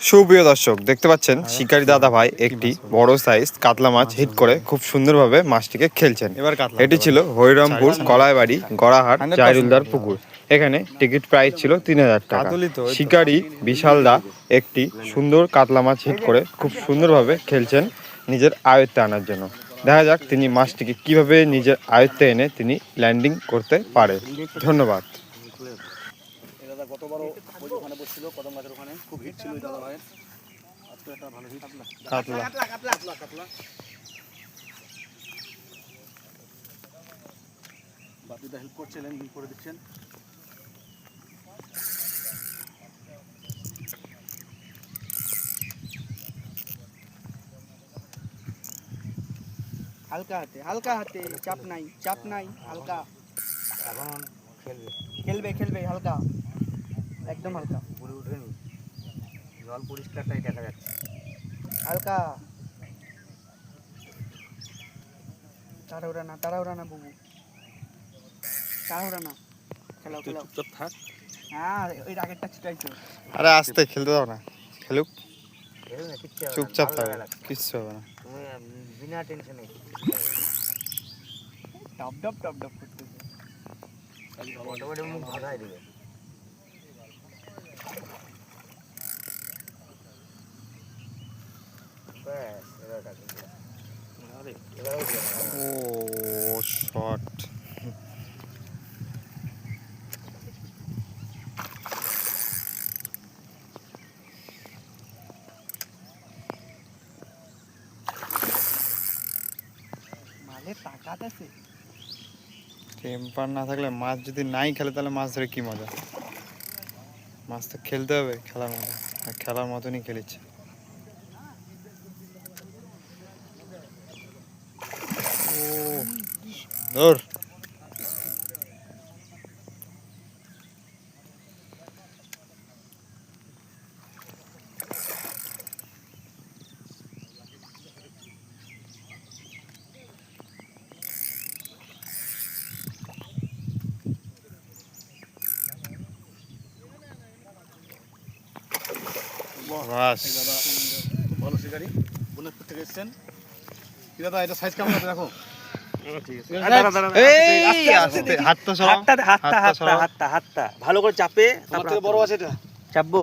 সুপ্রিয় দর্শক, দেখতে পাচ্ছেন শিকারী দাদা ভাই একটি বড় সাইজ কাতলা মাছ হিট করে খুব সুন্দরভাবে মাছটিকে খেলছেন। এটি ছিল হরিরামপুর কলাইবাড়ি গড়াহাট জাহিরুলদার পুকুর। এখানে টিকিট প্রাইস ছিল 3000 টাকা। শিকারী বিশাল দা একটি সুন্দর কাতলা মাছ হিট করে খুব সুন্দরভাবে খেলছেন নিজের আয়ত্তে আনার জন্য। দেখা যাক তিনি মাছটিকে কিভাবে নিজের আয়ত্তে এনে তিনি ল্যান্ডিং করতে পারে। ধন্যবাদ। গতবারও ওই ওখানে বসছিল কদম গাছের ওখানে, খুব হিট ছিল ওই দাদা ভাইয়ের। আজকে একটা ভালো হিট কাতলা। বাপিদা হেল্প করছিলেন, লিঙ্ক করে দিচ্ছেন। হালকা হাতে চাপ নাই হালকা। এখন খেলবে হালকা, একদম হালকা। পুরো উঠেনি, জল পরিষ্কারটাই দেখা যাচ্ছে। হালকা, তাড়াহুড়া না বুবু, তাড়াহুড়া না। খেলাও চুপচাপ থাক। হ্যাঁ, ওই রাগেরটা ছিটাইছো। আরে আস্তে খেলতে দাও না, খেলুক। চুপচাপ থাকবে, কিচ্ছু হবে না। তুমি বিনা টেনশনে টপ করতেছে। মোটামুটি মুখ ভাগাই দেবে। ও শট। মালে তাকাত আছে। টেম্পার না থাকলে মাছ যদি নাই খেলে তাহলে মাছ ধরে কি মজা। মাছ তো খেলতে হবে খেলার মতো, আর খেলার মতনই খেলেছে। ও ধর। বাস ভালো শিকারি, বুনেরপুর থেকে এসছেন। কি দাদা, এটা সাইজ কেমন আছে দেখো। হাতটা ভালো করে চাপে, তোমার থেকে বড় আছে এটা। চাপবো।